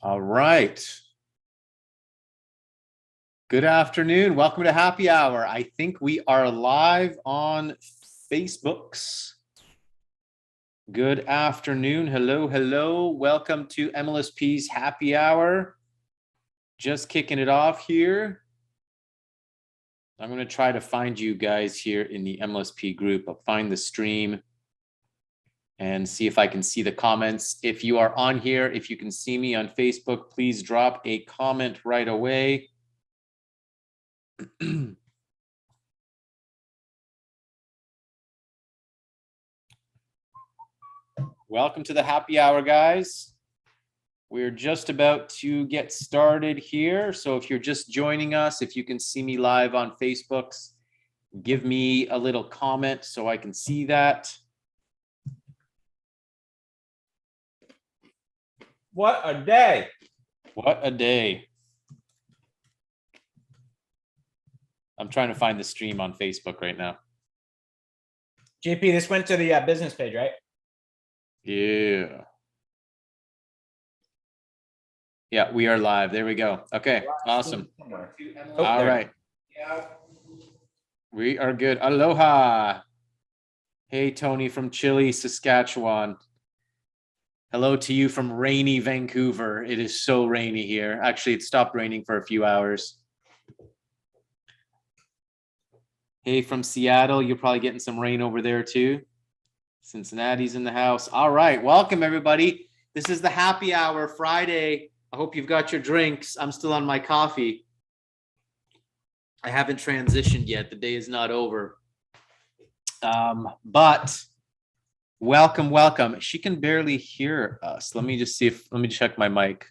All right. Good afternoon. Welcome to Happy Hour. I think we are live on Facebooks. Good afternoon. Hello, hello. Welcome to Mlsp's Happy Hour. Just kicking it off here. I'm going to try to find you guys here in the Mlsp group. I'll find the stream and see if I can see the comments. If you are on here, if you can see me on Facebook, please drop a comment right away. Welcome to the Happy Hour, guys. We're just about to get started here. So if you're just joining us, if you can see me live on Facebooks, give me a little comment so I can see that. What a day. What a day. I'm trying to find the stream on Facebook right now. JP, this went to the business page, right? Yeah. Yeah, we are live. There we go. Okay, awesome. Oh, all right. Yeah. We are good. Aloha. Hey, Tony from Chile, Saskatchewan. Hello to you from rainy Vancouver. It is so rainy here. Actually, it stopped raining for a few hours. Hey, from Seattle, you're probably getting some rain over there too. Cincinnati's in the house. All right, welcome everybody. This is the Happy Hour Friday. I hope you've got your drinks. I'm still on my coffee. I haven't transitioned yet. The day is not over. But welcome, welcome. She can barely hear us. Let me just see if, let me check my mic.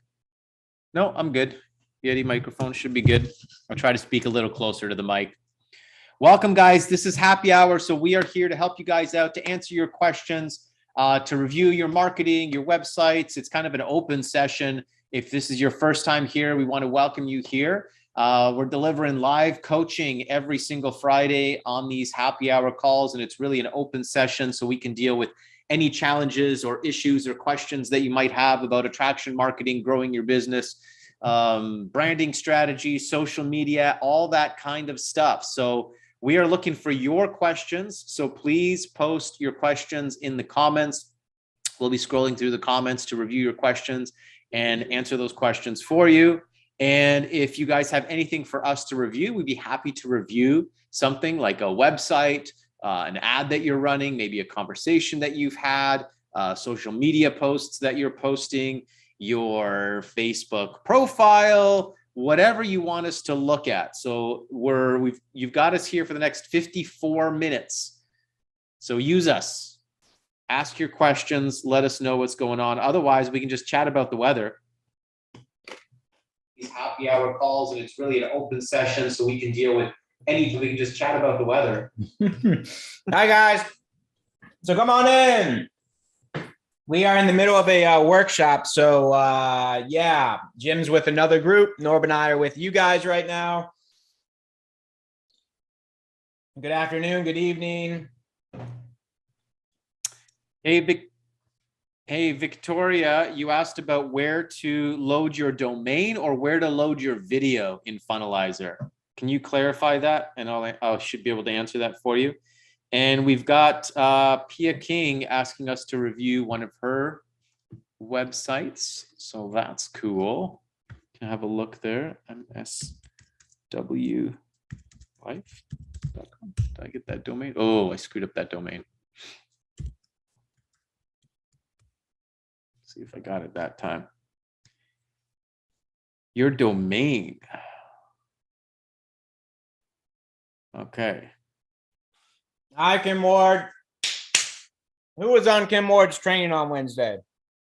No, I'm good. Yeti microphone should be good. I'll try to speak a little closer to the mic. Welcome, guys. This is Happy Hour. So we are here to help you guys out, to answer your questions, to review your marketing, your websites. It's kind of an open session. If this is your first time here, we want to welcome you here. We're delivering live coaching every single Friday on these Happy Hour calls, and it's really an open session so we can deal with any challenges or issues or questions that you might have about attraction marketing, growing your business, branding strategy, social media, all that kind of stuff. So we are looking for your questions. So please post your questions in the comments. We'll be scrolling through the comments to review your questions and answer those questions for you. And if you guys have anything for us to review, we'd be happy to review something like a website, an ad that you're running, maybe a conversation that you've had, social media posts that you're posting, your Facebook profile, whatever you want us to look at. So you've got us here for the next 54 minutes. So use us, ask your questions, let us know what's going on. Otherwise, we can just chat about the weather. These Happy Hour calls, and it's really an open session, so we can deal with anything. We can just chat about the weather. Hi, guys. So come on in. We are in the middle of a workshop. So yeah, Jim's with another group. Norb and I are with you guys right now. Good afternoon. Good evening. Hey, Victoria, you asked about where to load your domain or where to load your video in Funnelizer. Can you clarify that? And I should be able to answer that for you. And we've got Pia King asking us to review one of her websites. So that's cool. Can I have a look there? mswlife.com. Did I get that domain? Oh, I screwed up that domain. See if I got it that time. Your domain. Okay. Hi, Kim Ward. Who was on Kim Ward's training on Wednesday?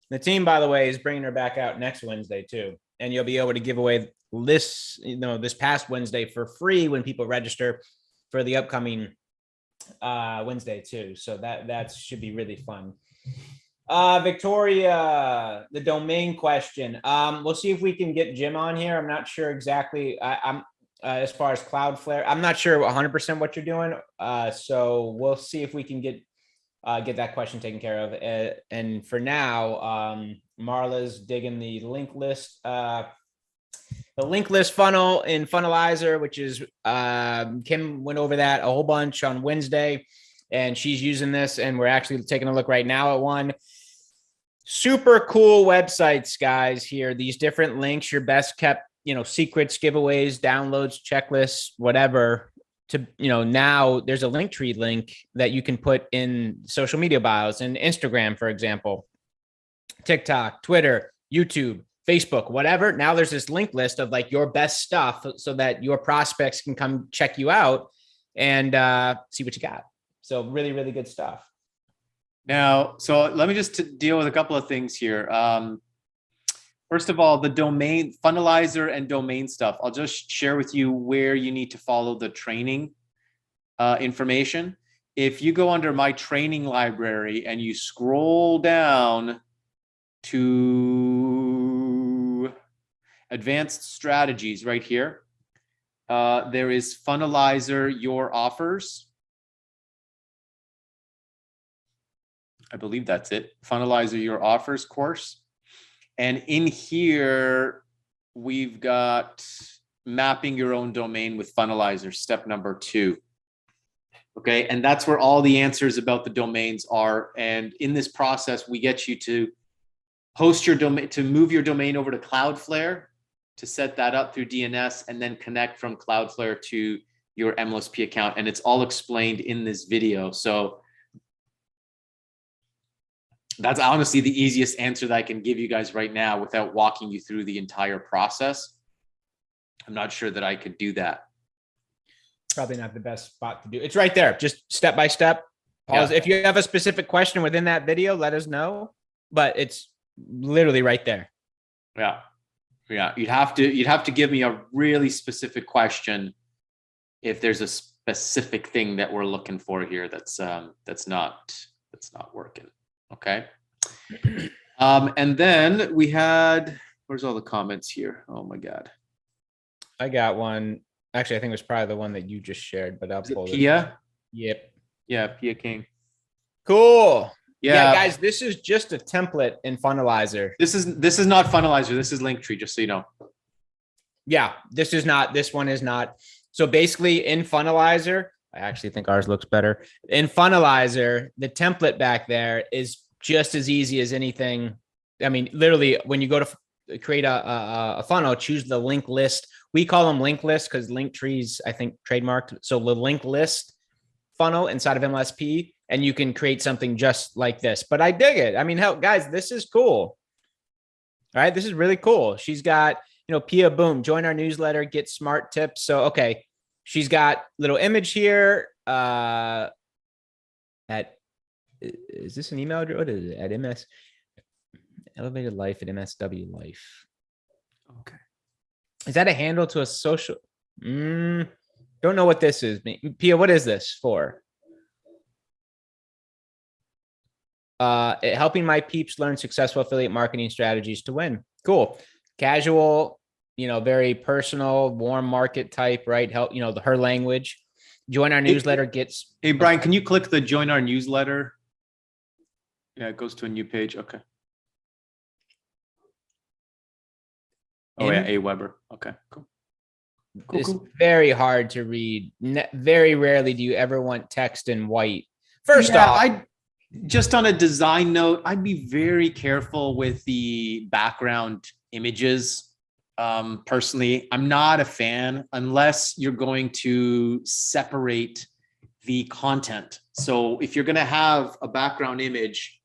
The team, by the way, is bringing her back out next Wednesday too. And you'll be able to give away this past Wednesday for free when people register for the upcoming Wednesday too. So that should be really fun. Victoria, the domain question. We'll see if we can get Jim on here. I'm not sure exactly. I'm as far as Cloudflare, I'm not sure 100% what you're doing. So we'll see if we can get that question taken care of. And for now, Marla's digging the link list. The link list funnel in Funnelizer, which is Kim went over that a whole bunch on Wednesday, and she's using this, and we're actually taking a look right now at one. Super cool websites, guys. Here, these different links, your best kept, secrets, giveaways, downloads, checklists, whatever. To now there's a Linktree link that you can put in social media bios and Instagram, for example, TikTok, Twitter, YouTube, Facebook, whatever. Now there's this link list of like your best stuff so that your prospects can come check you out and see what you got. So really, really good stuff. Now, so let me just deal with a couple of things here. First of all, the domain Funnelizer and domain stuff. I'll just share with you where you need to follow the training information. If you go under my training library and you scroll down to advanced strategies right here, there is Funnelizer Your Offers. I believe that's it. Funnelizer Your Offers course. And in here, we've got mapping your own domain with Funnelizer, step number 2. Okay, and that's where all the answers about the domains are. And in this process, we get you to host your domain, to move your domain over to Cloudflare, to set that up through DNS, and then connect from Cloudflare to your Mlsp account. And it's all explained in this video. So that's honestly the easiest answer that I can give you guys right now without walking you through the entire process. I'm not sure that I could do that. Probably not the best spot to do. It's right there, just step by step. Pause. Yeah. If you have a specific question within that video, let us know. But it's literally right there. Yeah, you'd have to give me a really specific question if there's a specific thing that we're looking for here that's not working. Okay. And then we had, where's all the comments here? Oh my God. I got one. Actually, I think it was probably the one that you just shared, but I'll pull it. Pia? Yep. Yeah, Pia King. Cool. Yeah, guys, this is just a template in Funnelizer. This is not Funnelizer. This is Linktree, just so you know. Yeah, this one is not. So basically in Funnelizer, I actually think ours looks better. In Funnelizer, the template back there is just as easy as anything. I mean, literally, when you go to create a funnel, choose the link list. We call them link lists because Linktree's, I think, trademarked. So the link list funnel inside of Mlsp, and you can create something just like this. But I dig it. I mean, hell, guys, this is cool. All right, this is really cool. She's got, Pia, boom, join our newsletter, get smart tips. So, okay. She's got little image here is this an email address? What is it? At MS Elevated Life at MSW Life. Okay. Is that a handle to a social? Don't know what this is. Pia, what is this for? Helping my peeps learn successful affiliate marketing strategies to win. Cool. Casual, very personal, warm market type, right? Help, her language. Join our newsletter gets. Hey, Brian, can you click the join our newsletter? Yeah, it goes to a new page. Okay. Oh, yeah, A Weber. Okay, cool. It's very hard to read. Very rarely do you ever want text in white. First off, just on a design note, I'd be very careful with the background images. Personally, I'm not a fan unless you're going to separate the content. So if you're going to have a background image,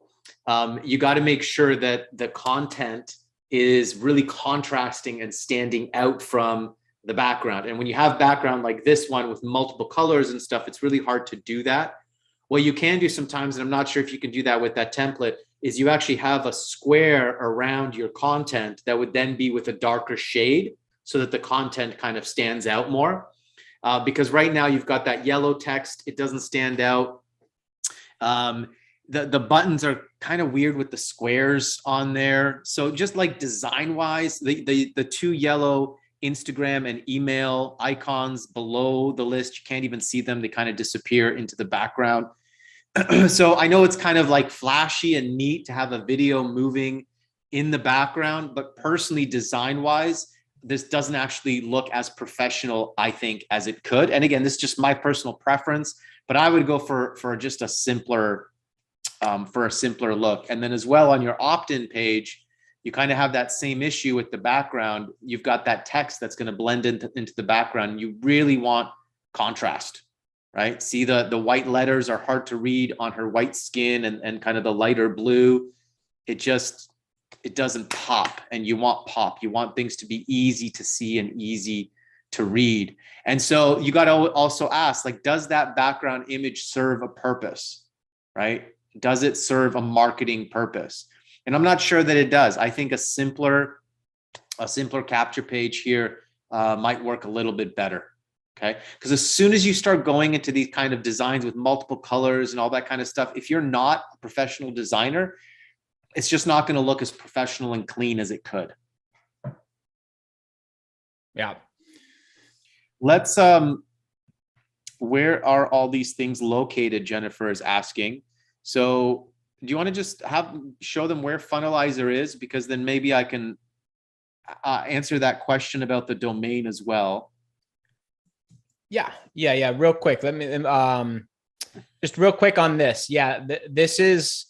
you got to make sure that the content is really contrasting and standing out from the background. And when you have background like this one with multiple colors and stuff, it's really hard to do that. What you can do sometimes, and I'm not sure if you can do that with that template, is you actually have a square around your content that would then be with a darker shade so that the content kind of stands out more. Because right now you've got that yellow text, it doesn't stand out. The buttons are kind of weird with the squares on there. So just like design wise, the two yellow Instagram and email icons below the list, you can't even see them. They kind of disappear into the background. So I know it's kind of like flashy and neat to have a video moving in the background, but personally, design wise, this doesn't actually look as professional, I think, as it could. And again, this is just my personal preference, but I would go for just a simpler, for a simpler look. And then as well on your opt-in page, you kind of have that same issue with the background. You've got that text that's going to blend into the background. You really want contrast, right? See, the white letters are hard to read on her white skin, and kind of the lighter blue. It doesn't pop, and you want pop. You want things to be easy to see and easy to read. And so you got to also ask, like, does that background image serve a purpose, right? Does it serve a marketing purpose? And I'm not sure that it does. I think a simpler capture page here might work a little bit better. Okay. Because as soon as you start going into these kind of designs with multiple colors and all that kind of stuff, if you're not a professional designer, it's just not going to look as professional and clean as it could. Yeah. Let's, where are all these things located? Jennifer is asking. So do you want to just show them where Funnelizer is? Because then maybe I can answer that question about the domain as well. Yeah. Real quick. Let me, just real quick on this. Yeah. This is,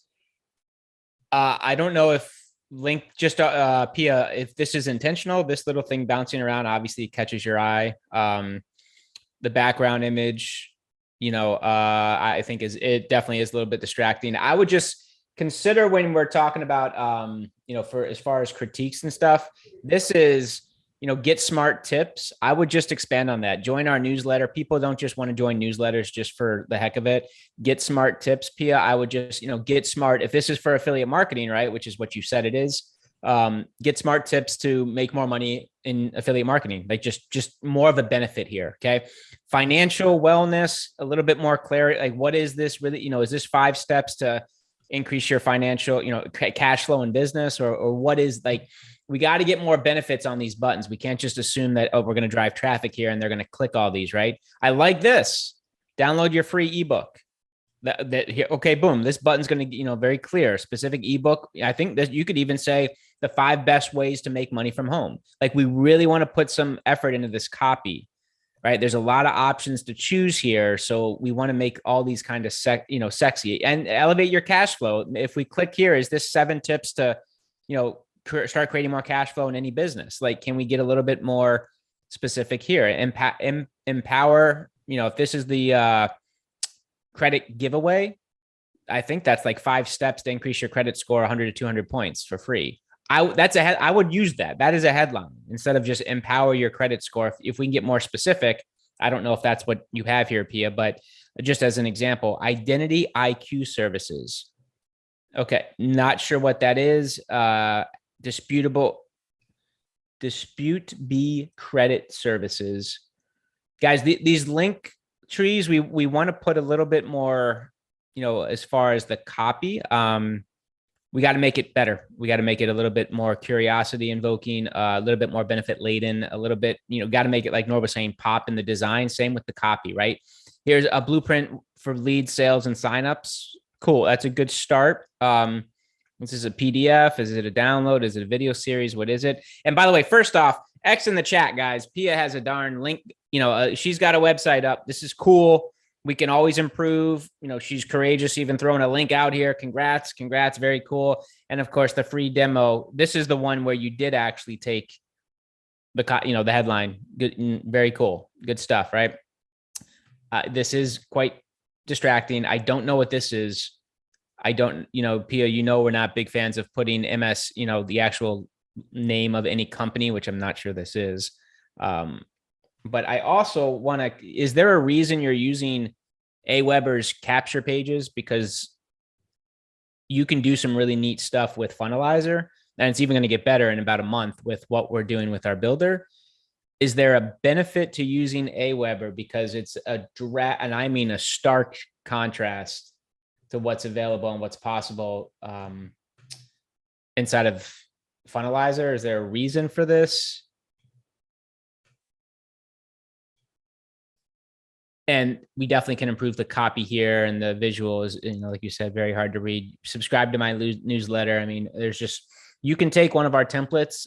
I don't know if Pia, if this is intentional. This little thing bouncing around obviously catches your eye. The background image, I think it definitely is a little bit distracting. I would just consider when we're talking about, for as far as critiques and stuff, this is, get smart tips. I would just expand on that. Join our newsletter. People don't just want to join newsletters just for the heck of it. Get smart tips, Pia. I would just, get smart. If this is for affiliate marketing, right, which is what you said it is, get smart tips to make more money in affiliate marketing, like just more of a benefit here. Okay. Financial wellness, a little bit more clarity. Like, what is this really, is this 5 steps to increase your financial, cash flow in business, or what is, like, we got to get more benefits on these buttons. We can't just assume that, we're going to drive traffic here and they're going to click all these, right? I like this. Download your free ebook. That here, okay, boom. This button's going to, very clear, specific ebook. I think that you could even say the 5 best ways to make money from home. Like, we really want to put some effort into this copy, right? There's a lot of options to choose here. So we want to make all these kind of sexy and elevate your cash flow. If we click here, is this 7 tips to, start creating more cash flow in any business? Like, can we get a little bit more specific here? Empower, if this is the credit giveaway, I think that's like 5 steps to increase your credit score 100 to 200 points for free. I would use that. That is a headline instead of just empower your credit score. If we can get more specific, I don't know if that's what you have here, Pia, but just as an example, identity IQ services. Okay. Not sure what that is. Dispute B credit services. Guys, these link trees, we want to put a little bit more, as far as the copy, we got to make it better. We got to make it a little bit more curiosity invoking, a little bit more benefit laden, a little bit, got to make it, like Nor was saying, pop in the design. Same with the copy, right? Here's a blueprint for lead sales and signups. Cool. That's a good start. This is a PDF. Is it a download? Is it a video series? What is it? And by the way, first off, X in the chat, guys. Pia has a darn link. She's got a website up. This is cool. We can always improve. She's courageous, even throwing a link out here. Congrats. Very cool. And of course, the free demo. This is the one where you did actually take the headline. Good, very cool. Good stuff, right? This is quite distracting. I don't know what this is. I don't, Pia, we're not big fans of putting MS, the actual name of any company, which I'm not sure this is. But I also want to, is there a reason you're using Aweber's capture pages? Because you can do some really neat stuff with Funnelizer, and it's even going to get better in about a month with what we're doing with our builder. Is there a benefit to using Aweber? Because it's and I mean a stark contrast to what's available and what's possible inside of Funnelizer. Is there a reason for this? And we definitely can improve the copy here, and the visual is, like you said, very hard to read. Subscribe to my newsletter. I mean, there's just you can take one of our templates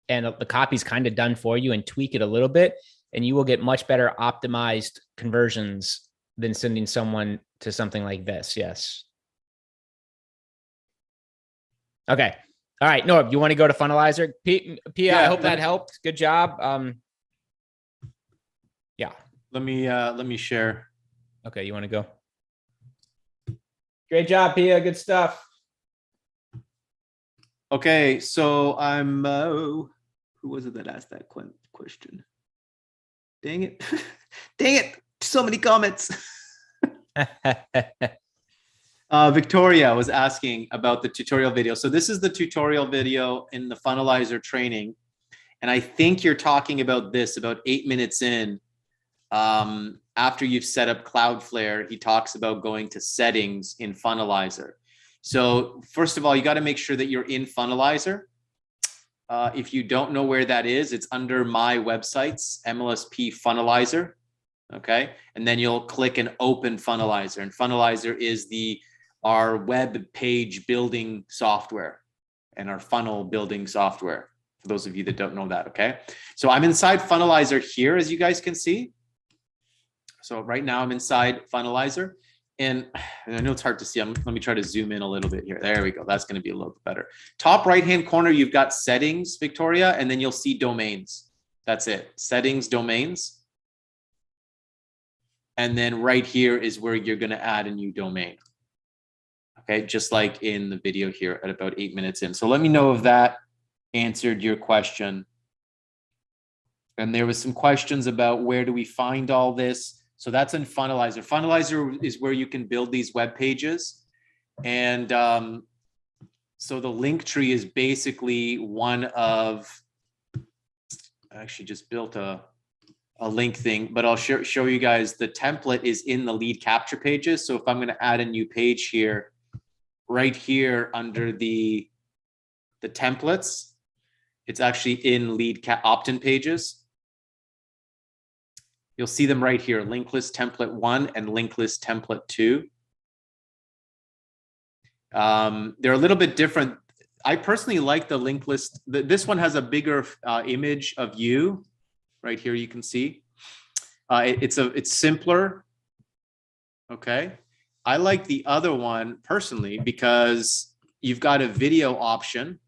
and the copy's kind of done for you and tweak it a little bit, and you will get much better optimized conversions than sending someone to something like this. Yes. Okay. All right. Norb, you want to go to Funnelizer? Pia, Yeah, I hope that helped. Good job. Yeah. Let me share. Okay. You want to go? Great job, Pia. Good stuff. Okay. So I'm, who was it that asked that question? Dang it. Dang it. So many comments. Victoria was asking about the tutorial video. So this is the tutorial video in the Funnelizer training. And I think you're talking about this about 8 minutes in. After you've set up Cloudflare, he talks about going to settings in Funnelizer. So first of all, you got to make sure that you're in Funnelizer. If you don't know where that is, it's under my websites, Mlsp Funnelizer. Okay. And then you'll click and open Funnelizer. And Funnelizer is our web page building software and our funnel building software. For those of you that don't know that. Okay. So I'm inside Funnelizer here, as you guys can see. So right now I'm inside Funnelizer, and I know it's hard to see. Let me try to zoom in a little bit here. There we go. That's going to be a little bit better. Top right-hand corner, you've got settings, Victoria, and then you'll see domains. That's it. Settings, domains. And then right here is where you're going to add a new domain. Okay, just like in the video here at about 8 minutes in. So let me know if that answered your question. And there was some questions about where do we find all this. So that's in Funnelizer. Funnelizer is where you can build these web pages. And so the link tree is basically one of, I actually just built a link thing, but I'll show you guys the template is in the lead capture pages. So if I'm going to add a new page here, right here under the templates, it's actually in lead opt-in pages. You'll see them right here, link list template 1 and link list template 2. They're a little bit different. I personally like the link list. This one has a bigger image of you. Right here, you can see. It's simpler. Okay. I like the other one personally because you've got a video option,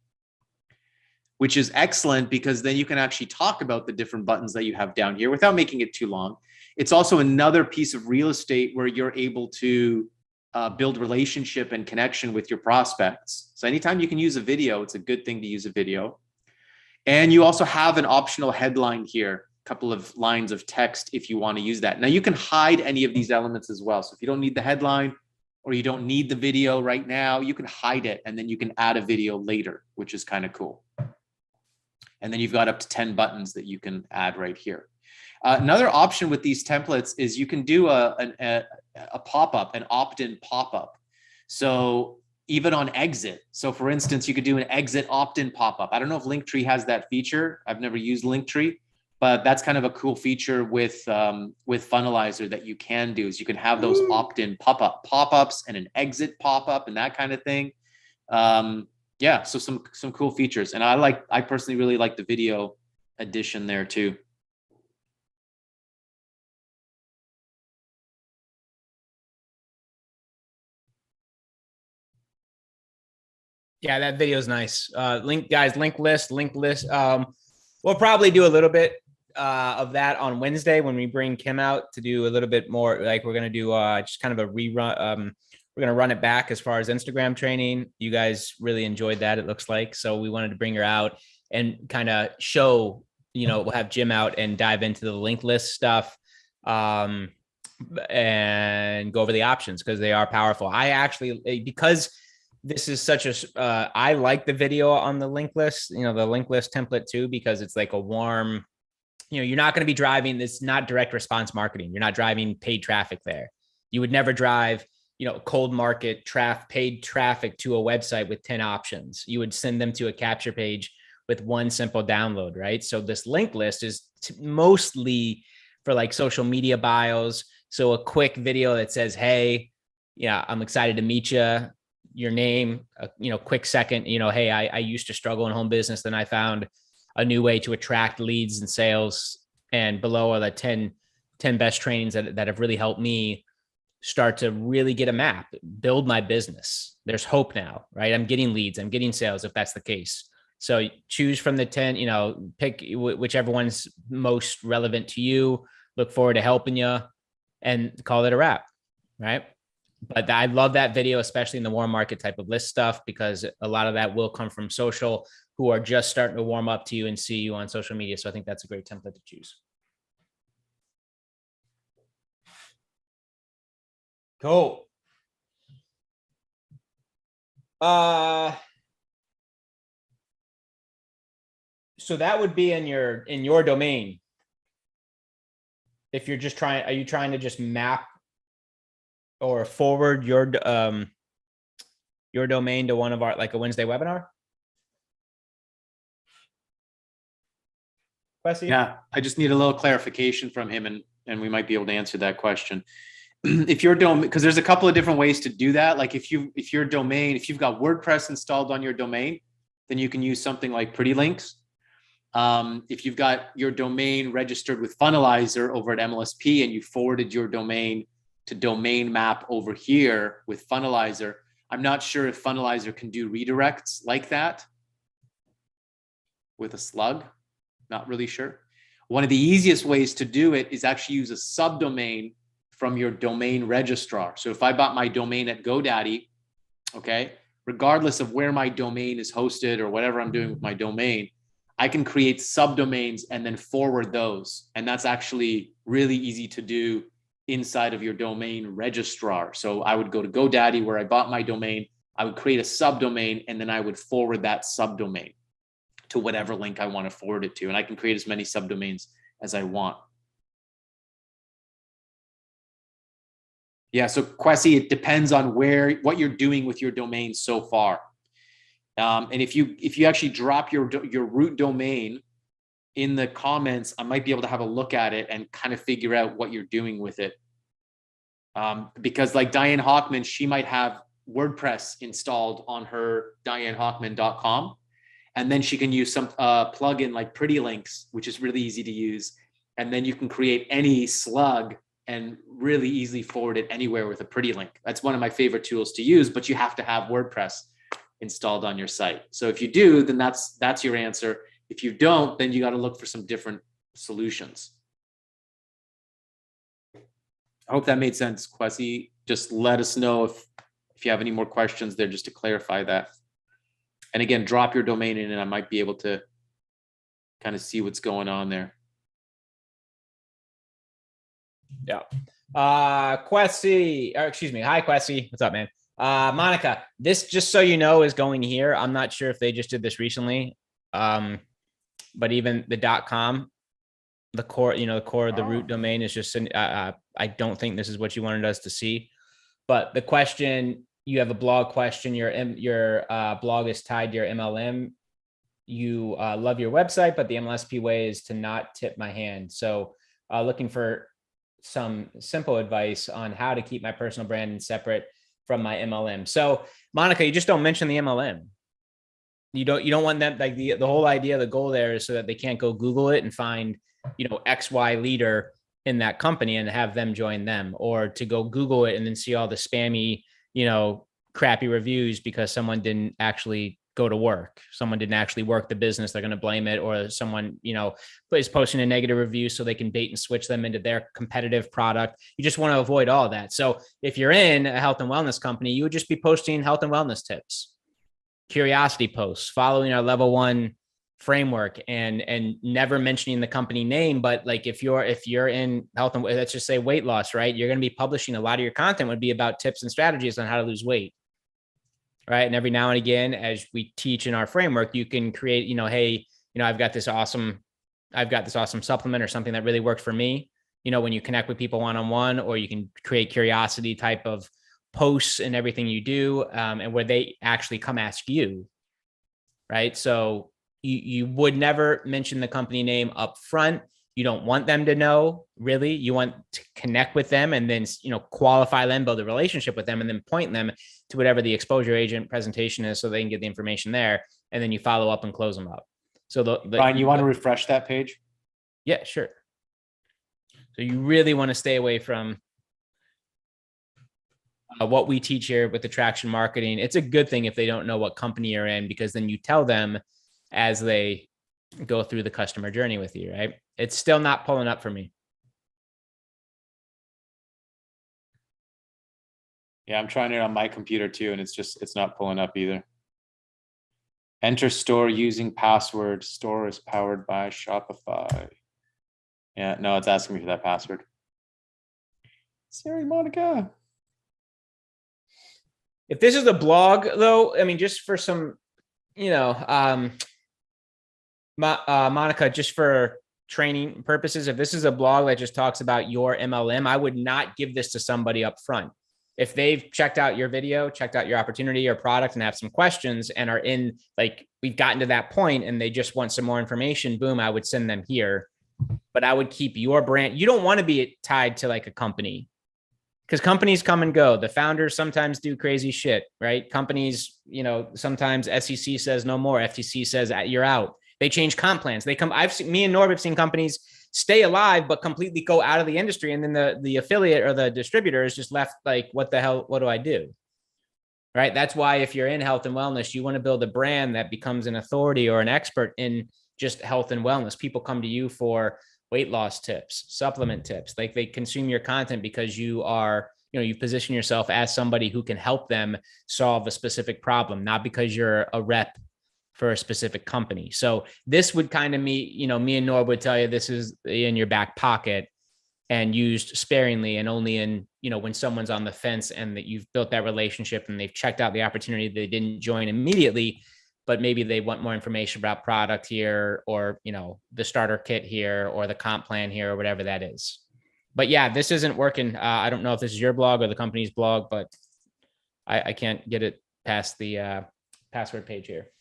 which is excellent because then you can actually talk about the different buttons that you have down here without making it too long. It's also another piece of real estate where you're able to build relationship and connection with your prospects. So anytime you can use a video, it's a good thing to use a video. And you also have an optional headline here, a couple of lines of text if you want to use that. Now you can hide any of these elements as well. So if you don't need the headline or you don't need the video right now, you can hide it and then you can add a video later, which is kind of cool. And then you've got up to 10 buttons that you can add right here. Another option with these templates is you can do a pop-up, an opt-in pop-up. So even on exit. So for instance, you could do an exit opt-in pop-up. I don't know if Linktree has that feature. I've never used Linktree, but that's kind of a cool feature with Funnelizer that you can do is you can have those opt-in pop-ups and an exit pop-up and that kind of thing. Yeah, so some cool features. And I personally really like the video addition there too. Yeah, that video is nice. Link list. We'll probably do a little bit of that on Wednesday when we bring Kim out to do a little bit more. Like we're gonna do just kind of a rerun. We're gonna run it back as far as Instagram training. You guys really enjoyed that, it looks like. So we wanted to bring her out and kind of show. We'll have Jim out and dive into the link list stuff. And go over the options because they are powerful. I actually, because this is such a, I like the video on the link list, the link list template too, because it's like a warm, you're not going to be driving this, not direct response marketing. You're not driving paid traffic there. You would never drive, cold market paid traffic to a website with 10 options. You would send them to a capture page with one simple download, right? So this link list is mostly for like social media bios. So a quick video that says, hey, yeah, I'm excited to meet you. your name, quick second, hey, I used to struggle in home business. Then I found a new way to attract leads and sales, and below are the 10 best trainings that have really helped me start to really get a map, build my business. There's hope now, right? I'm getting leads, I'm getting sales if that's the case. So choose from the 10, pick whichever one's most relevant to you. Look forward to helping you and call it a wrap, right? But I love that video, especially in the warm market type of list stuff, because a lot of that will come from social who are just starting to warm up to you and see you on social media. So I think that's a great template to choose. Cool. So that would be in your domain. If you're just are you trying to just map or forward your domain to one of our, like a Wednesday webinar? Questy? Yeah, I just need a little clarification from him, and we might be able to answer that question. If your domain, because there's a couple of different ways to do that. Like if you've got WordPress installed on your domain, then you can use something like Pretty Links. If you've got your domain registered with Funnelizer over at Mlsp and you forwarded your domain to domain map over here with Funnelizer, I'm not sure if Funnelizer can do redirects like that with a slug. Not really sure. One of the easiest ways to do it is actually use a subdomain from your domain registrar. So if I bought my domain at GoDaddy, okay, regardless of where my domain is hosted or whatever I'm doing with my domain, I can create subdomains and then forward those. And that's actually really easy to do inside of your domain registrar. So I would go to GoDaddy where I bought my domain, I would create a subdomain, and then I would forward that subdomain to whatever link I want to forward it to. And I can create as many subdomains as I want. Yeah, so Kwesi, it depends on what you're doing with your domain so far. And if you actually drop your root domain in the comments, I might be able to have a look at it and kind of figure out what you're doing with it. Because like Diane Hockman, she might have WordPress installed on her dianehockman.com. And then she can use some plugin like Pretty Links, which is really easy to use. And then you can create any slug and really easily forward it anywhere with a Pretty Link. That's one of my favorite tools to use, but you have to have WordPress installed on your site. So if you do, then that's your answer. If you don't, then you got to look for some different solutions. I hope that made sense, Kwesi. Just let us know if you have any more questions there, just to clarify that. And again, drop your domain in and I might be able to kind of see what's going on there. Yeah. Kwesi, excuse me. Hi, Kwesi. What's up, man? Monica, this, just so you know, is going here. I'm not sure if they just did this recently. But even the .com, the core, the root domain is just, I don't think this is what you wanted us to see. But the question, you have a blog question, your blog is tied to your MLM. You love your website, but the Mlsp way is to not tip my hand. So looking for some simple advice on how to keep my personal branding separate from my MLM. So Monica, you just don't mention the MLM. You don't want them, like the whole idea, the goal there is so that they can't go Google it and find, XY leader in that company and have them join them, or to go Google it and then see all the spammy, crappy reviews because someone didn't actually go to work. Someone didn't actually work the business. They're going to blame it, or someone, is posting a negative review so they can bait and switch them into their competitive product. You just want to avoid all of that. So if you're in a health and wellness company, you would just be posting health and wellness tips, curiosity posts, following our level 1 framework, and never mentioning the company name. But like if you're in health and let's just say weight loss, right? You're going to be publishing a lot of your content would be about tips and strategies on how to lose weight. Right. And every now and again, as we teach in our framework, you can create, hey, I've got this awesome supplement or something that really worked for me, when you connect with people one-on-one, or you can create curiosity type of posts and everything you do, and where they actually come ask you. Right. So you would never mention the company name up front. You don't want them to know, really. You want to connect with them and then, qualify them, build a relationship with them, and then point them to whatever the exposure agent presentation is so they can get the information there. And then you follow up and close them up. So Brian, you want to refresh that page? Yeah, sure. So you really want to stay away from what we teach here with attraction marketing. It's a good thing if they don't know what company you're in, because then you tell them as they go through the customer journey with you, right? It's still not pulling up for me. Yeah, I'm trying it on my computer too, and it's not pulling up either. Enter store using password. Store is powered by Shopify. Yeah, no, it's asking me for that password. Sorry, Monica. If this is a blog, though, I mean, just for some, Monica, just for training purposes, if this is a blog that just talks about your MLM, I would not give this to somebody up front. If they've checked out your video, checked out your opportunity or product and have some questions and are in, like, we've gotten to that point and they just want some more information, boom, I would send them here. But I would keep your brand. You don't want to be tied to like a company, because companies come and go. The founders sometimes do crazy shit, right? Companies, sometimes SEC says no more. FTC says you're out. They change comp plans. Me and Norb have seen companies stay alive, but completely go out of the industry. And then the affiliate or the distributor is just left like, what the hell, what do I do? Right. That's why if you're in health and wellness, you want to build a brand that becomes an authority or an expert in just health and wellness. People come to you for weight loss tips, supplement tips. Like, they consume your content because you are, you position yourself as somebody who can help them solve a specific problem, not because you're a rep for a specific company. So this would kind of me and Norb would tell you this is in your back pocket and used sparingly, and only in, when someone's on the fence and that you've built that relationship and they've checked out the opportunity, they didn't join immediately, but maybe they want more information about product here, or, the starter kit here, or the comp plan here, or whatever that is. But yeah, this isn't working. I don't know if this is your blog or the company's blog, but I can't get it past the password page here.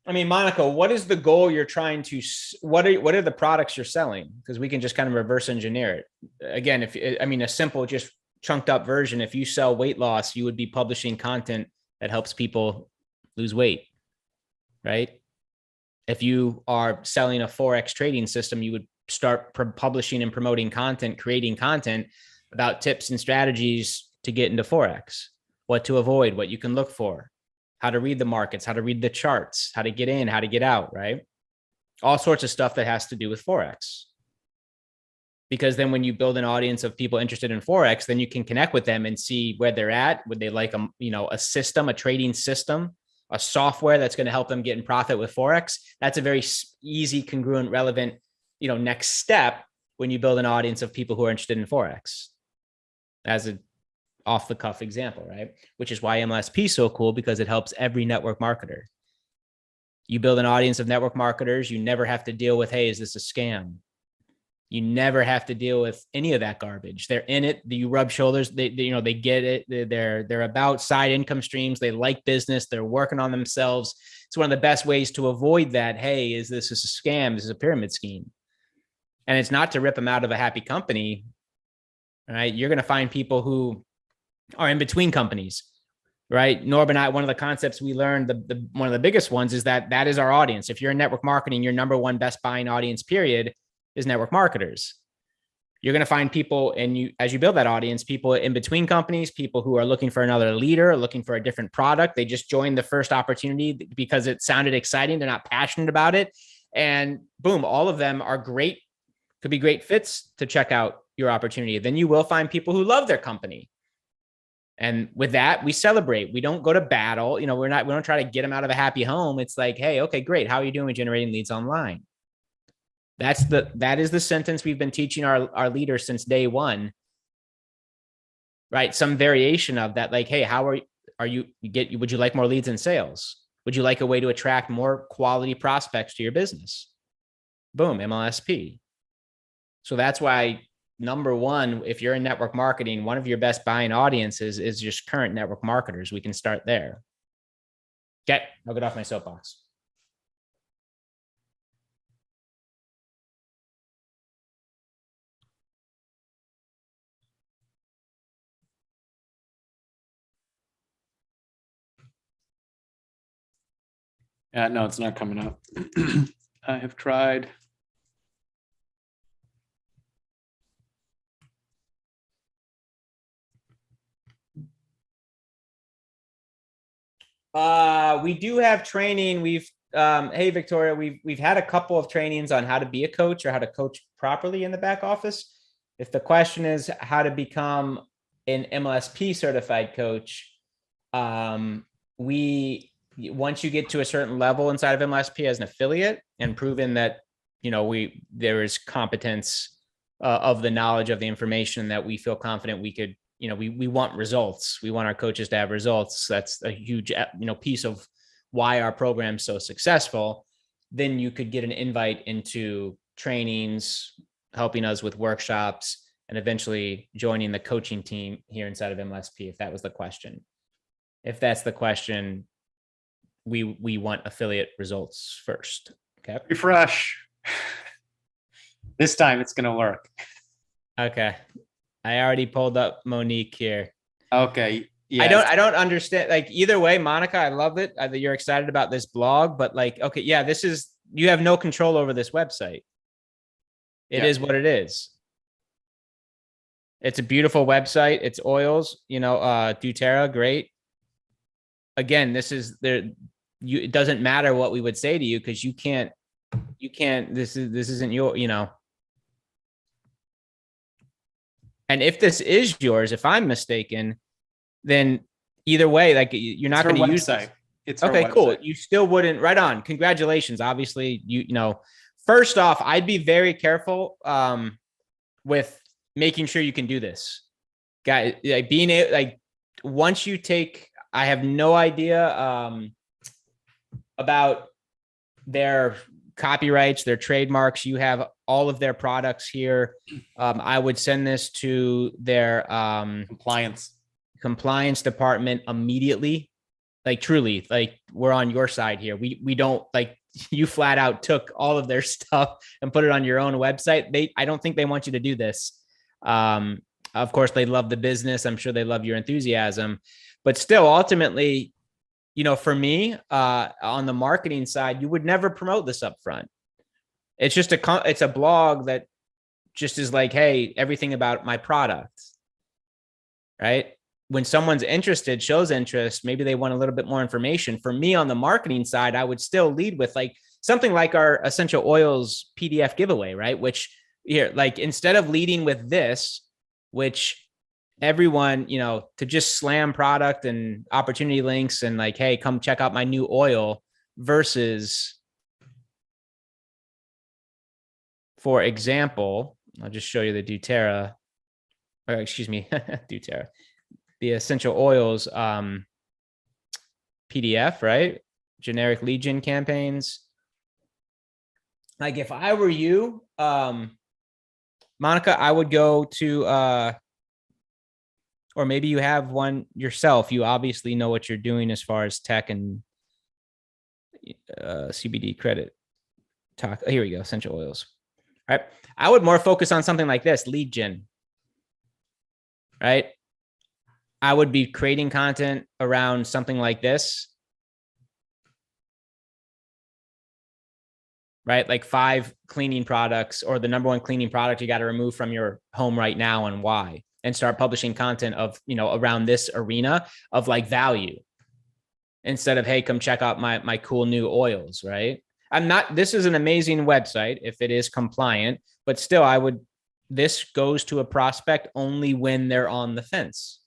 I mean, Monica, what is the goal you're trying to, what are the products you're selling? Because we can just kind of reverse engineer it. Again, a simple, just chunked up version, if you sell weight loss, you would be publishing content that helps people lose weight, right? If you are selling a Forex trading system, you would start publishing and promoting content, creating content about tips and strategies to get into Forex, what to avoid, what you can look for, how to read the markets, how to read the charts, how to get in, how to get out, right? All sorts of stuff that has to do with Forex. Because then when you build an audience of people interested in Forex, then you can connect with them and see where they're at. Would they like a system, a trading system, a software that's going to help them get in profit with Forex? That's a very easy, congruent, relevant, next step when you build an audience of people who are interested in Forex. As a off the cuff example, right? Which is why Mlsp is so cool, because it helps every network marketer. You build an audience of network marketers, you never have to deal with, hey, is this a scam? You never have to deal with any of that garbage. They're in it. You rub shoulders. They get it. They're about side income streams. They like business. They're working on themselves. It's one of the best ways to avoid that. Hey, is this a scam? This is a pyramid scheme. And it's not to rip them out of a happy company, right? You're going to find people who are in between companies, right? Norb and I, one of the concepts we learned, one of the biggest ones, is that is our audience. If you're in network marketing, your number one best buying audience, period, is network marketers. You're going to find people, and as you build that audience, people in between companies, people who are looking for another leader, looking for a different product. They just joined the first opportunity because it sounded exciting. They're not passionate about it. And boom, all of them are great, could be great fits to check out your opportunity. Then you will find people who love their company. And with that, we celebrate. We don't go to battle. We don't try to get them out of a happy home. It's like, hey, okay, great. How are you doing with generating leads online? That is the sentence we've been teaching our leaders since day one, right? Some variation of that, like, hey, how are you? would you like more leads and sales? Would you like a way to attract more quality prospects to your business? Boom, Mlsp. So that's why, number one, if you're in network marketing, one of your best buying audiences is just current network marketers. We can start there. Okay, I'll get off my soapbox. No, it's not coming up. I have tried. We do have training. Hey Victoria, we've had a couple of trainings on how to be a coach or how to coach properly in the back office. If the question is how to become an Mlsp certified coach, once you get to a certain level inside of Mlsp as an affiliate and proven that there is competence of the knowledge of the information that we feel confident we could, we want results. We want our coaches to have results. That's a huge piece of why our program's so successful. Then you could get an invite into trainings, helping us with workshops, and eventually joining the coaching team here inside of Mlsp, if that was the question. If that's the question, we want affiliate results first. Okay. Refresh. This time it's going to work. Okay. I already pulled up Monique here. Okay. Yeah. I don't understand. Like, either way, Monica, I love it that you're excited about this blog, but like, okay, yeah, you have no control over this website. It is what it is. It's a beautiful website. It's oils, Doterra, great. Again, it doesn't matter what we would say to you, because you can't, this isn't your, and if this is yours, if I'm mistaken, then either way, like, you're not going to use it. It's okay, cool. You still wouldn't. Right on. Congratulations. Obviously, first off, I'd be very careful with making sure you can do this. Guy, like, being able, like, once you take, I have no idea about their copyrights, their trademarks. You have all of their products here. I would send this to their compliance department immediately. Like, truly, like, we're on your side here. We don't, like, you flat out took all of their stuff and put it on your own website. I don't think they want you to do this. Of course, they love the business. I'm sure they love your enthusiasm, but still, ultimately, for me, on the marketing side, you would never promote this up front. It's just it's a blog that just is like, hey, everything about my product, right? When someone's interested, shows interest, maybe they want a little bit more information. For me, on the marketing side, I would still lead with like something like our essential oils PDF giveaway, right? Which here, like, instead of leading with this, which everyone, to just slam product and opportunity links and like, hey, come check out my new oil, versus, for example, I'll just show you the Doterra, or excuse me, Doterra, the essential oils PDF, right? Generic lead gen campaigns. Like, if I were you, Monica, I would go to, or maybe you have one yourself. You obviously know what you're doing as far as tech and CBD credit talk. Oh, here we go. Essential oils. All right. I would more focus on something like this, lead gen, right? I would be creating content around something like this, right? Like 5 cleaning products, or the number 1 cleaning product you got to remove from your home right now, and why, and start publishing content of, around this arena of like value, instead of, hey, come check out my cool new oils, right? This is an amazing website if it is compliant, but still, this goes to a prospect only when they're on the fence.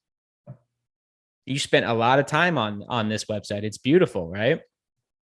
You spent a lot of time on this website. It's beautiful, right?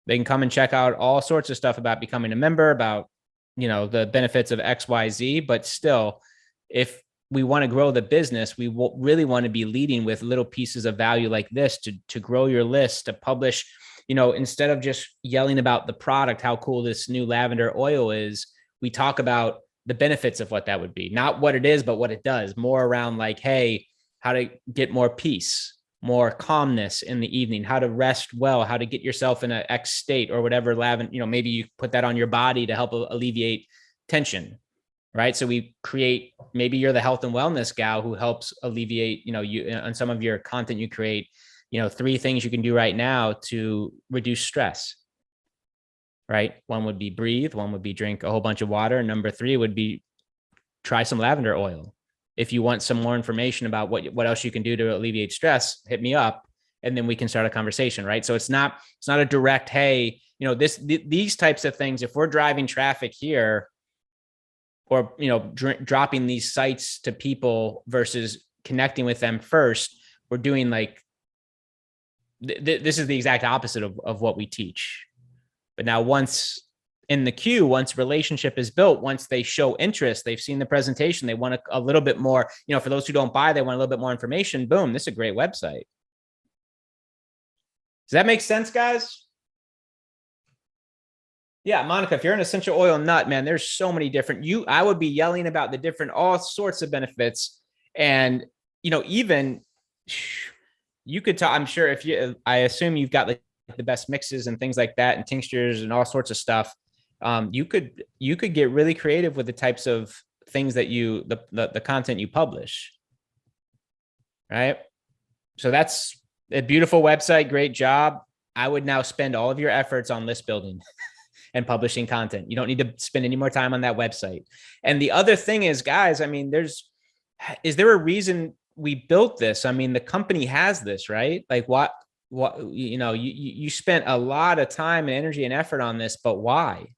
They can come and check out all sorts of stuff about becoming a member, about, the benefits of XYZ, but still, if we want to grow the business, we really want to be leading with little pieces of value like this to grow your list, to publish, instead of just yelling about the product, how cool this new lavender oil is, we talk about the benefits of what that would be, not what it is, but what it does, more around like, hey, how to get more peace, more calmness in the evening, how to rest well, how to get yourself in an X state or whatever lavender, maybe you put that on your body to help alleviate tension. Right. So we create, maybe you're the health and wellness gal who helps alleviate, you on some of your content you create, 3 things you can do right now to reduce stress. Right. One would be breathe. One would be drink a whole bunch of water. And number 3 would be try some lavender oil. If you want some more information about what else you can do to alleviate stress, hit me up and then we can start a conversation. Right. So it's not a direct, hey, these types of things, if we're driving traffic here, or, dropping these sites to people versus connecting with them first, we're doing like, this is the exact opposite of what we teach. But now once in the queue, once relationship is built, once they show interest, they've seen the presentation, they want a little bit more, for those who don't buy, they want a little bit more information. Boom, this is a great website. Does that make sense, guys? Yeah, Monica, if you're an essential oil nut, man, there's so many different, I would be yelling about the different, all sorts of benefits. And, even you could talk, I'm sure I assume you've got like the best mixes and things like that and tinctures and all sorts of stuff. You could get really creative with the types of things that the content you publish. Right. So that's a beautiful website. Great job. I would now spend all of your efforts on list building and publishing content. You don't need to spend any more time on that website. And the other thing is, guys, I mean, is there a reason we built this? I mean, the company has this, right? Like what, you spent a lot of time and energy and effort on this, but why?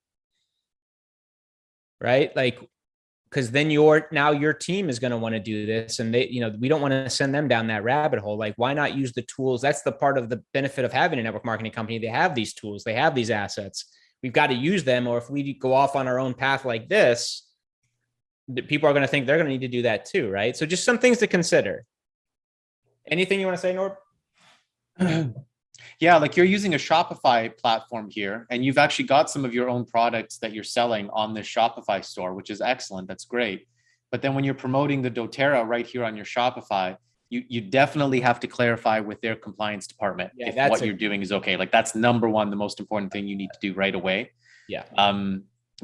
Right? Like, because then your team is going to want to do this, and we don't want to send them down that rabbit hole. Like, why not use the tools? That's the part of the benefit of having a network marketing company. They have these tools, they have these assets. We've got to use them, or if we go off on our own path like this, people are going to think they're going to need to do that too, right? So just some things to consider. Anything you want to say, Norb? Yeah, like you're using a Shopify platform here, and you've actually got some of your own products that you're selling on the Shopify store, which is excellent. That's great. But then when you're promoting the doTERRA right here on your Shopify, you definitely have to clarify with their compliance department if what you're doing is okay. Like that's number one, the most important thing you need to do right away. Yeah.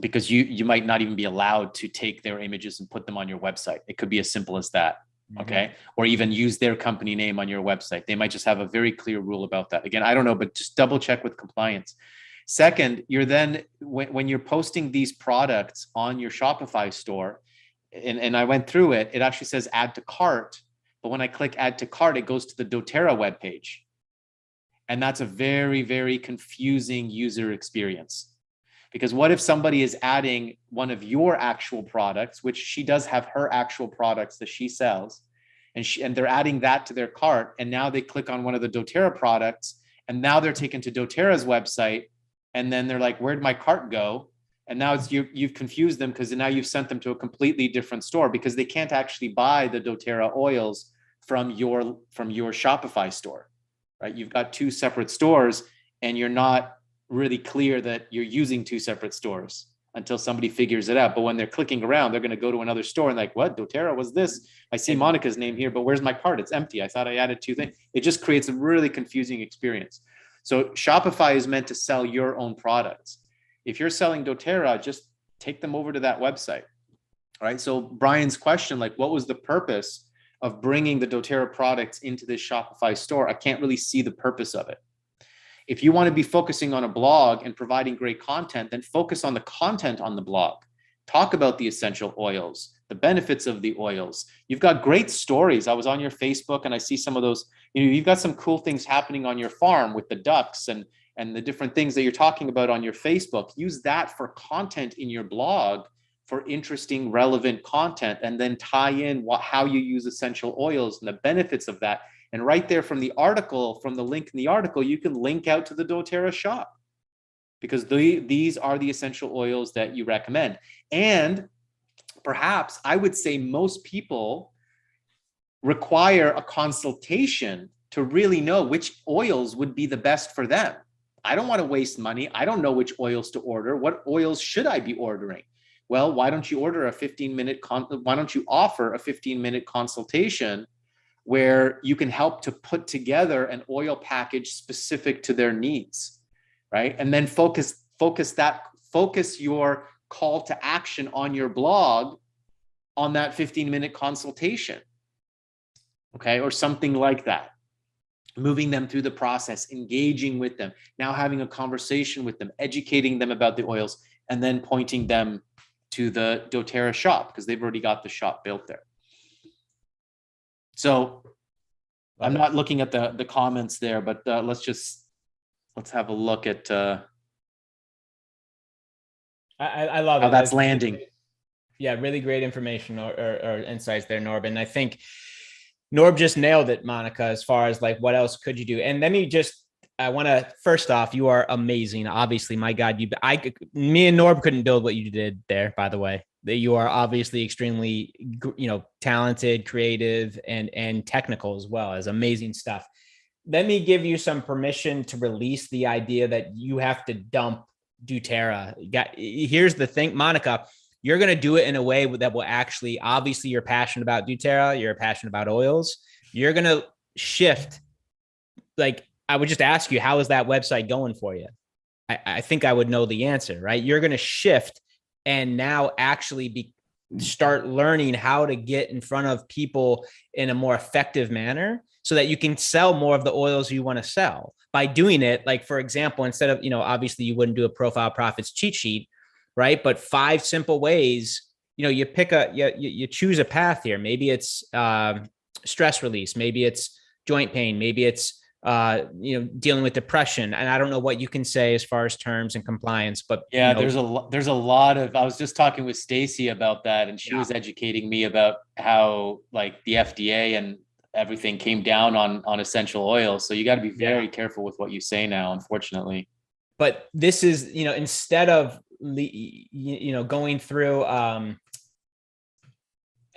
Because you might not even be allowed to take their images and put them on your website. It could be as simple as that. Okay. Or even use their company name on your website. They might just have a very clear rule about that. Again, I don't know, but just double check with compliance. Second, you're then, when you're posting these products on your Shopify store, and I went through it, it actually says add to cart. But when I click add to cart, it goes to the doTERRA webpage. And that's a very, very confusing user experience. Because what if somebody is adding one of your actual products, which she does have her actual products that she sells, and they're adding that to their cart, and now they click on one of the doTERRA products, and now they're taken to doTERRA's website, and then they're like, where'd my cart go? And now you've confused them because now you've sent them to a completely different store because they can't actually buy the doTERRA oils from your Shopify store, right? You've got 2 separate stores, and you're not really clear that you're using 2 separate stores until somebody figures it out. But when they're clicking around, they're going to go to another store and like, what? doTERRA was this? I see Monica's name here, but where's my cart? It's empty. I thought I added 2 things. It just creates a really confusing experience. So Shopify is meant to sell your own products. If you're selling doTERRA, just take them over to that website. All right. So Brian's question, like, what was the purpose of bringing the doTERRA products into this Shopify store? I can't really see the purpose of it. If you want to be focusing on a blog and providing great content, then focus on the content on the blog. Talk about the essential oils, the benefits of the oils. You've got great stories. I was on your Facebook and I see some of those, you've got some cool things happening on your farm with the ducks and the different things that you're talking about on your Facebook. Use that for content in your blog, for interesting, relevant content, and then tie in how you use essential oils and the benefits of that. And right there from the article, from the link in the article, you can link out to the doTERRA shop because these are the essential oils that you recommend. And perhaps I would say most people require a consultation to really know which oils would be the best for them. I don't want to waste money. I don't know which oils to order. What oils should I be ordering? Well, why don't you order a 15-minute why don't you offer a 15-minute consultation where you can help to put together an oil package specific to their needs, right? And then focus your call to action on your blog on that 15-minute consultation, okay? Or something like that. Moving them through the process, engaging with them, now having a conversation with them, educating them about the oils, and then pointing them to the Doterra shop because they've already got the shop built there. So I'm not looking at the comments there, but let's have a look at I love how it. that's landing. Yeah, really great information or insights there, Norb. And I think Norb just nailed it, Monica, as far as like, what else could you do? And let me I want to, first off, you are amazing. Obviously, my God, me and Norb couldn't build what you did there, by the way. That you are obviously extremely, talented, creative, and technical as well as amazing stuff. Let me give you some permission to release the idea that you have to dump Doterra. Here's the thing, Monica, you're going to do it in a way that will actually, obviously you're passionate about Doterra, you're passionate about oils. You're going to shift. Like, I would just ask you, how is that website going for you? I think I would know the answer, right? You're going to shift and now actually start learning how to get in front of people in a more effective manner so that you can sell more of the oils you want to sell by doing it. Like, for example, instead of, obviously you wouldn't do a profile profits cheat sheet, right? But 5 simple ways, you pick you choose a path here. Maybe it's stress release. Maybe it's joint pain. Maybe it's, dealing with depression. And I don't know what you can say as far as terms and compliance, but yeah, there's a lot of, I was just talking with Stacy about that, and she was educating me about how like the FDA and everything came down on essential oils. So you got to be very careful with what you say now, unfortunately. But this is, instead of, going through,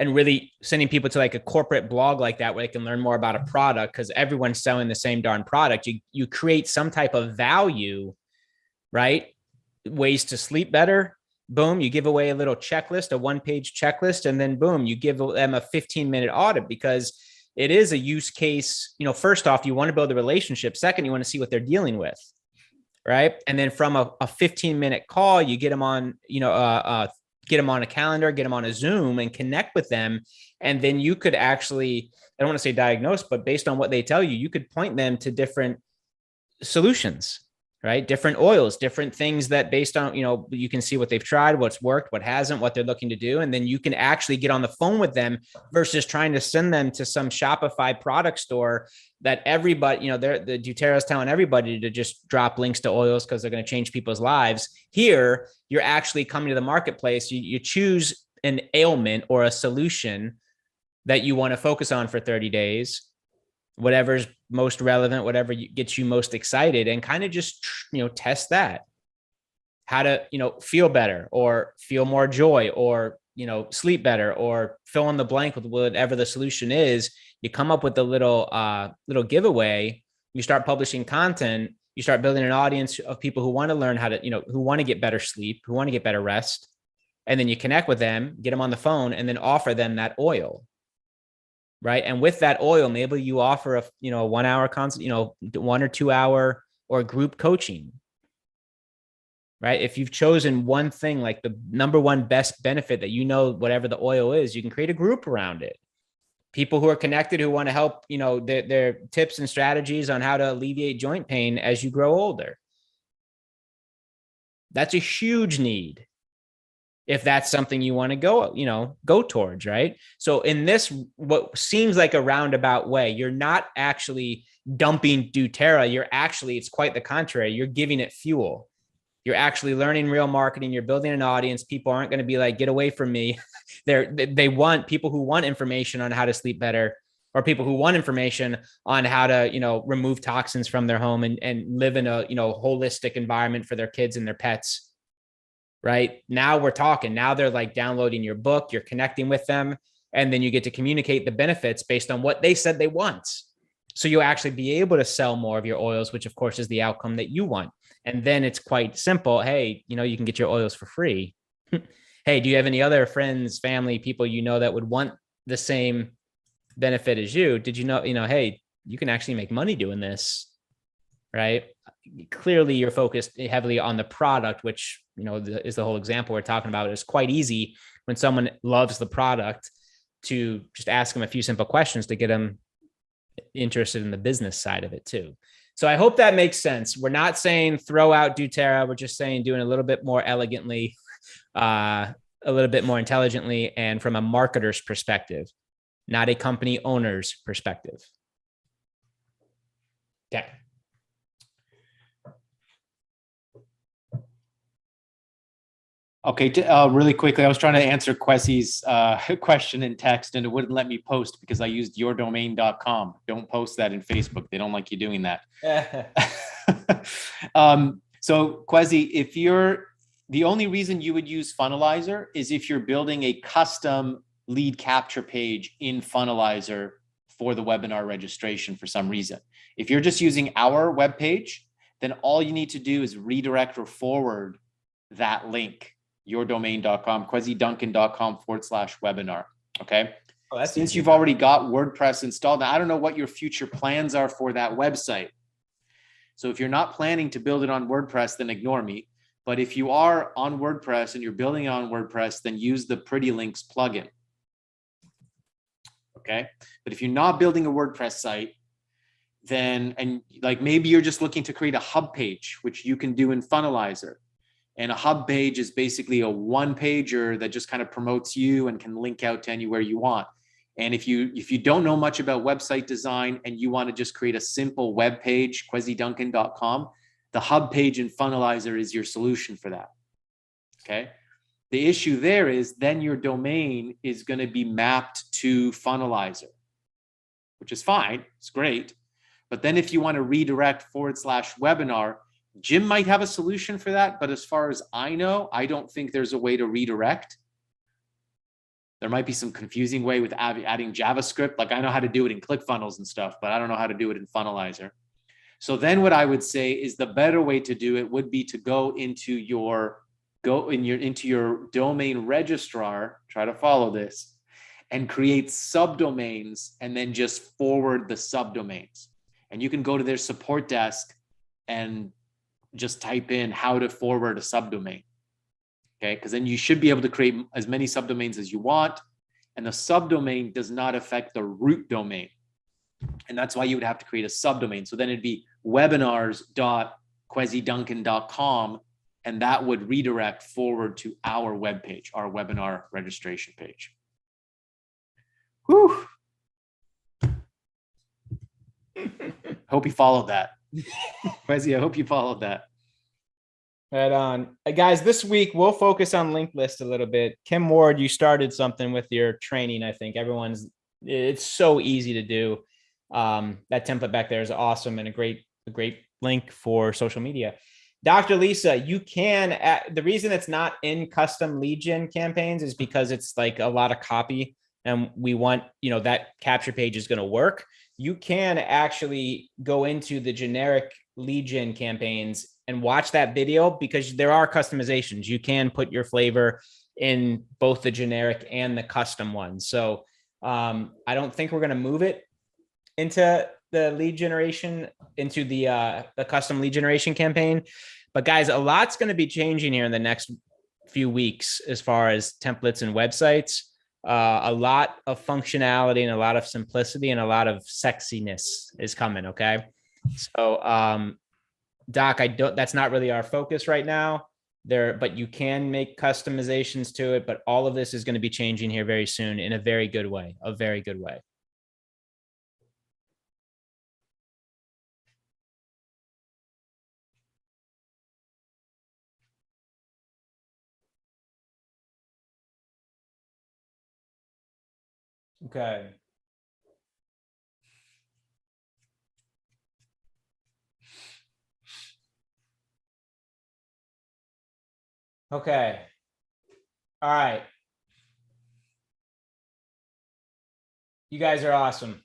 and really sending people to like a corporate blog like that, where they can learn more about a product, because everyone's selling the same darn product. You create some type of value, right? Ways to sleep better. Boom. You give away a little checklist, a 1-page checklist, and then boom, you give them a 15-minute audit, because it is a use case. First off, you want to build a relationship. Second, you want to see what they're dealing with. Right. And then from a 15-minute call, you get them on, get them on a calendar, get them on a Zoom and connect with them. And then you could actually, I don't want to say diagnose, but based on what they tell you, you could point them to different solutions, right? Different oils, different things that based on, you can see what they've tried, what's worked, what hasn't, what they're looking to do. And then you can actually get on the phone with them versus trying to send them to some Shopify product store that everybody, the Doterra is telling everybody to just drop links to oils because they're going to change people's lives. Here, you're actually coming to the marketplace. You choose an ailment or a solution that you want to focus on for 30 days, whatever's most relevant, whatever gets you most excited, and kind of just, test that. How to, feel better or feel more joy or, sleep better or fill in the blank with whatever the solution is. You come up with a little giveaway, you start publishing content, you start building an audience of people who want to learn how to, who want to get better sleep, who want to get better rest. And then you connect with them, get them on the phone, and then offer them that oil. Right. And with that oil, maybe you offer a 1-hour consult, 1 or 2 hour or group coaching. Right. If you've chosen one thing, like the number one best benefit that, whatever the oil is, you can create a group around it. People who are connected, who want to help, their tips and strategies on how to alleviate joint pain as you grow older. That's a huge need. If that's something you want to go towards, right? So in this, what seems like a roundabout way, you're not actually dumping Doterra. It's quite the contrary. You're giving it fuel. You're actually learning real marketing. You're building an audience. People aren't going to be like, get away from me. They want people who want information on how to sleep better, or people who want information on how to, remove toxins from their home and live in a, holistic environment for their kids and their pets. right? Now we're talking. Now they're like downloading your book, you're connecting with them, and then you get to communicate the benefits based on what they said they want. So you'll actually be able to sell more of your oils, which of course is the outcome that you want. And then it's quite simple. Hey, you can get your oils for free. Hey, do you have any other friends, family, people that would want the same benefit as you? Did you know, hey, you can actually make money doing this, right? Clearly you're focused heavily on the product, which, is the whole example we're talking about. It's quite easy when someone loves the product to just ask them a few simple questions to get them interested in the business side of it too. So I hope that makes sense. We're not saying throw out Doterra. We're just saying doing a little bit more elegantly, a little bit more intelligently, and from a marketer's perspective, not a company owner's perspective. Okay. Okay, really quickly, I was trying to answer Quessie's question in text, and it wouldn't let me post because I used yourdomain.com. Don't post that in Facebook. They don't like you doing that. So Quessie, if the only reason you would use Funnelizer is if you're building a custom lead capture page in Funnelizer for the webinar registration for some reason. If you're just using our web page, then all you need to do is redirect or forward that link, yourdomain.com, quessieduncan.com/webinar. Okay. Oh, since you've already got WordPress installed, now I don't know what your future plans are for that website. So if you're not planning to build it on WordPress, then ignore me. But if you are on WordPress and you're building it on WordPress, then use the Pretty Links plugin. Okay. But if you're not building a WordPress site, then, and like maybe you're just looking to create a hub page, which you can do in Funnelizer. And a hub page is basically a one pager that just kind of promotes you and can link out to anywhere you want. And if you don't know much about website design and you want to just create a simple web page, quessieduncan.com, the hub page in Funnelizer is your solution for that. Okay. The issue there is then your domain is going to be mapped to Funnelizer, which is fine. It's great. But then if you want to redirect /webinar, Jim might have a solution for that. But as far as I know, I don't think there's a way to redirect. There might be some confusing way with adding JavaScript. Like I know how to do it in ClickFunnels and stuff, but I don't know how to do it in Funnelizer. So then what I would say is the better way to do it would be to go into your domain registrar, try to follow this, and create subdomains and then just forward the subdomains. And you can go to their support desk and just type in how to forward a subdomain. Okay, because then you should be able to create as many subdomains as you want. And the subdomain does not affect the root domain. And that's why you would have to create a subdomain. So then it'd be webinars.quessieduncan.com, and that would redirect forward to our webpage, our webinar registration page. Whew. Hope you followed that. Quessie, I hope you followed that. Right on. Guys, this week we'll focus on linked list a little bit. Kim Ward, you started something with your training. I think it's so easy to do. That template back there is awesome and a great link for social media. Dr. Lisa, you can, the reason it's not in custom lead gen campaigns is because it's like a lot of copy and we want, that capture page is going to work. You can actually go into the generic lead gen campaigns and watch that video because there are customizations. You can put your flavor in both the generic and the custom ones. So I don't think we're going to move it into the lead generation, into the custom lead generation campaign. But guys, a lot's going to be changing here in the next few weeks as far as templates and websites. A lot of functionality and a lot of simplicity and a lot of sexiness is coming. Okay. So, Doc, that's not really our focus right now there, but you can make customizations to it. But all of this is going to be changing here very soon in a very good way, a very good way. Okay. Okay. All right. You guys are awesome.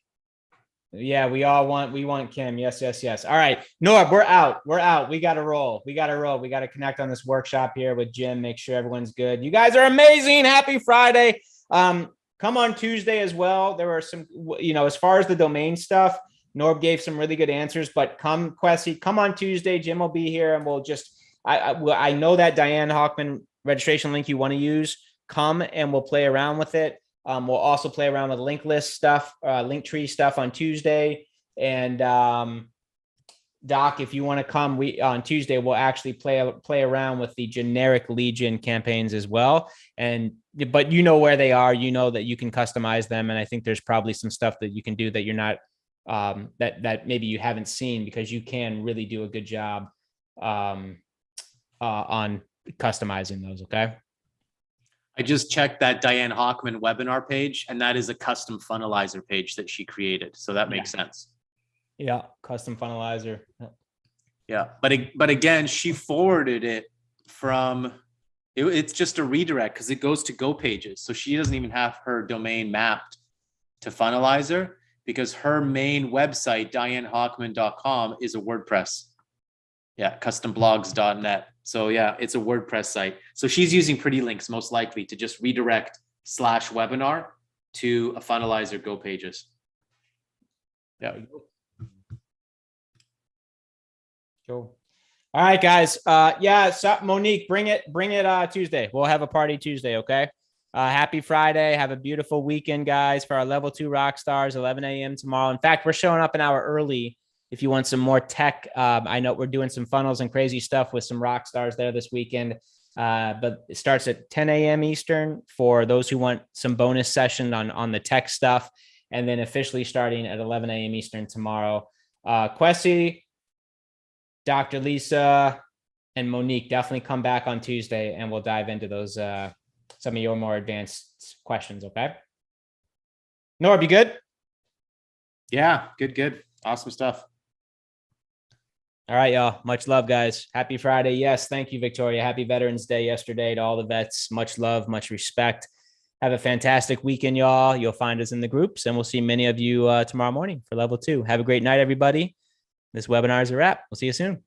Yeah, we want Kim. Yes. All right. Norb, we're out. We got to roll. We got to connect on this workshop here with Jim. Make sure everyone's good. You guys are amazing. Happy Friday. Come on Tuesday as well. There were some, as far as the domain stuff, Norb gave some really good answers, but come on Tuesday. Jim will be here and we'll just, I know that Diane Hockman registration link you want to use. Come and we'll play around with it. We'll also play around with link list stuff, link tree stuff on Tuesday. And Doc, if you want to come, on Tuesday we'll actually play around with the generic Legion campaigns as well. But you know where they are, you know that you can customize them, and I think there's probably some stuff that you can do that you're not that maybe you haven't seen, because you can really do a good job on customizing those. Okay. I just checked that Diane Hockman webinar page, and that is a custom funnelizer page that she created. So that makes sense. Yeah. Custom funnelizer. Yeah. But again, she forwarded it from, it's just a redirect because it goes to Go Pages. So she doesn't even have her domain mapped to funnelizer, because her main website, dianehockman.com, is a WordPress. Yeah. Customblogs.net. So yeah, it's a WordPress site. So she's using Pretty Links most likely to just redirect /webinar to a funnelizer Go Pages. Yeah. Cool. All right, guys. So Monique, bring it Tuesday. We'll have a party Tuesday. Okay. Happy Friday. Have a beautiful weekend, guys, for our level 2 rock stars, 11 a.m. tomorrow. In fact, we're showing up an hour early. If you want some more tech, I know we're doing some funnels and crazy stuff with some rock stars there this weekend. But it starts at 10 a.m. Eastern for those who want some bonus session on the tech stuff. And then officially starting at 11 a.m. Eastern tomorrow. Kwesi, Dr. Lisa, and Monique, definitely come back on Tuesday and we'll dive into those, some of your more advanced questions. Okay. Norb, you good? Yeah. Good. Awesome stuff. All right, y'all. Much love, guys. Happy Friday. Yes. Thank you, Victoria. Happy Veterans Day yesterday to all the vets. Much love, much respect. Have a fantastic weekend, y'all. You'll find us in the groups, and we'll see many of you tomorrow morning for level 2. Have a great night, everybody. This webinar is a wrap. We'll see you soon.